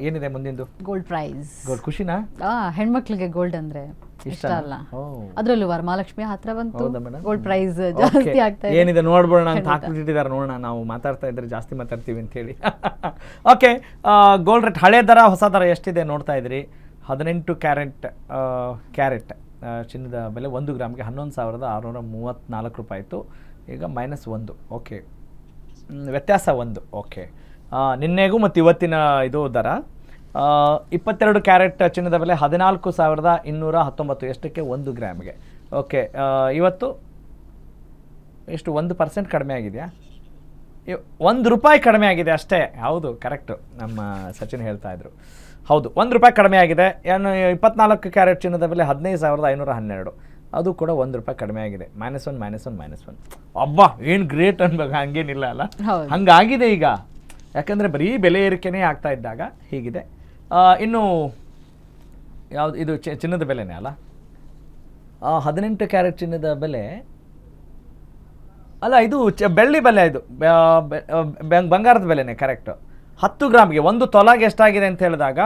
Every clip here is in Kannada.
ಏನಿದೆ ಮುಂದಿಂದು? Gold price. ಗೋಲ್ಡ್ ಖುಷಿನಾ? ಹೆಣ್ಮಕ್ಳಿಗೆ ಗೋಲ್ಡ್ ಅಂದ್ರೆ ಇಷ್ಟ ಅಲ್ಲ, ಅದ್ರಲ್ಲೂ ವರಮಹಾಲಕ್ಷ್ಮಿ ಹತ್ರ ಬಂತು, ಗೋಲ್ಡ್ ಪ್ರೈಸ್ ಜಾಸ್ತಿ ಆಗ್ತಾ ಇದೆ. ಏನಿದೆ ನೋಡ್ಬೋಣ ಅಂತ ಹಾಕ್ಬಿಟ್ಟಿದ್ದಾರೆ, ನೋಡೋಣ. ನಾವು ಮಾತಾಡ್ತಾ ಇದ್ರೆ ಜಾಸ್ತಿ ಮಾತಾಡ್ತೀವಿ ಅಂತ ಹೇಳಿ. ಓಕೆ, ಗೋಲ್ಡ್ ರೇಟ್ ಹಳೆ ದರ ಹೊಸ ದರ ಎಷ್ಟಿದೆ ನೋಡ್ತಾ ಇದ್ರಿ. 18 ಕ್ಯಾರೆಟ್ ಚಿನ್ನದ ಬೆಲೆ 1 ಗ್ರಾಮ್ಗೆ 11,634 ರೂಪಾಯಿ ಇತ್ತು. ಈಗ -1. ಓಕೆ, ವ್ಯತ್ಯಾಸ 1. ಓಕೆ, ನಿನ್ನೆಗೂ ಮತ್ತು ಇವತ್ತಿನ ಇದು ದರ 22 ಕ್ಯಾರೆಟ್ ಚಿನ್ನದ ಬೆಲೆ 14,219 ಎಷ್ಟಕ್ಕೆ 1 ಗ್ರಾಮ್ಗೆ. ಓಕೆ, ಇವತ್ತು ಎಷ್ಟು 1% ಕಡಿಮೆ ಆಗಿದೆಯಾ? 1 ರೂಪಾಯಿ ಕಡಿಮೆ ಆಗಿದೆ ಅಷ್ಟೇ. ಹೌದು, ಕರೆಕ್ಟು, ನಮ್ಮ ಸಚಿನ್ ಹೇಳ್ತಾ ಇದ್ರು. ಹೌದು, 1 ರೂಪಾಯಿ ಕಡಿಮೆ ಆಗಿದೆ. ಏನು 24 ಕ್ಯಾರೆಟ್ ಚಿನ್ನದ ಬೆಲೆ 15,512, ಅದು ಕೂಡ 1 ರೂಪಾಯಿ ಕಡಿಮೆ ಆಗಿದೆ. -1. ಅಬ್ಬಾ, ಏನು ಗ್ರೇಟ್ ಅನ್ಬೇಕು, ಹಂಗೇನಿಲ್ಲ ಅಲ್ಲ, ಹಂಗಾಗಿದೆ ಈಗ. ಯಾಕಂದರೆ ಬರೀ ಬೆಲೆ ಏರಿಕೆನೇ ಆಗ್ತಾ ಇದ್ದಾಗ ಹೀಗಿದೆ. ಇನ್ನು ಯಾವುದು ಇದು ಚಿನ್ನದ ಬೆಲೆನೇ ಅಲ್ಲ, 18 ಕ್ಯಾರೆಟ್ ಚಿನ್ನದ ಬೆಲೆ ಅಲ್ಲ, ಇದು ಬೆಳ್ಳಿ ಬೆಲೆ, ಇದು ಬಂಗಾರದ ಬೆಲೆನೇ ಕರೆಕ್ಟು. 10 ಗ್ರಾಮ್ಗೆ 1 ತೊಲಾಗೆ ಎಷ್ಟಾಗಿದೆ ಅಂತ ಹೇಳಿದಾಗ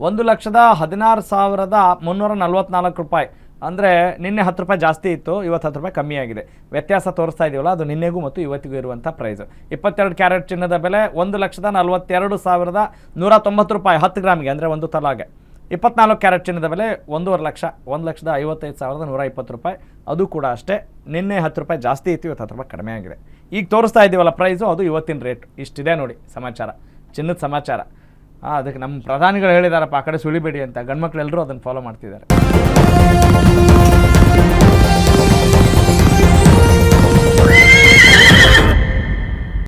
1,16,344 ರೂಪಾಯಿ. ಅಂದರೆ ನಿನ್ನೆ 10 ರೂಪಾಯಿ ಜಾಸ್ತಿ ಇತ್ತು, ಇವತ್ತು 10 ರೂಪಾಯಿ ಕಮ್ಮಿ ಆಗಿದೆ. ವ್ಯತ್ಯಾಸ ತೋರಿಸ್ತಾ ಇದೆಯಲ್ಲ, ಅದು ನಿನ್ನೆಗೂ ಮತ್ತು ಇವತ್ತಿಗೂ ಇರುವಂಥ ಪ್ರೈಸು. 22 ಕ್ಯಾರೆಟ್ ಚಿನ್ನದ ಬೆಲೆ 1,42,190 ರೂಪಾಯಿ 10 ಗ್ರಾಮ್ಗೆ, ಅಂದರೆ 1 ತೊಲಾಗೆ. 24 ಕ್ಯಾರೆಟ್ ಚಿನ್ನದ ಬೆಲೆ 1,50,000, 1,55,120 ರೂಪಾಯಿ, ಅದು ಕೂಡ ಅಷ್ಟೇ. ನಿನ್ನೆ 10 ರೂಪಾಯಿ ಜಾಸ್ತಿ ಇತ್ತು, ಇವತ್ತು 10 ರೂಪಾಯಿ ಕಡಿಮೆ ಆಗಿದೆ. ಈಗ ತೋರಿಸ್ತಾ ಇದ್ದೀವಲ್ಲ ಪ್ರೈಸು, ಅದು ಇವತ್ತಿನ ರೇಟ್. ಇಷ್ಟಿದೆ ನೋಡಿ ಸಮಾಚಾರ, ಚಿನ್ನದ ಸಮಾಚಾರ. ಅದಕ್ಕೆ ನಮ್ಮ ಪ್ರಧಾನಿಗಳು ಹೇಳಿದಾರಪ್ಪ, ಆ ಕಡೆ ಸುಳಿಬೇಡಿ ಅಂತ. ಗಂಡ್ಮಕ್ಳು ಎಲ್ಲರೂ ಅದನ್ನು ಫಾಲೋ ಮಾಡ್ತಿದ್ದಾರೆ.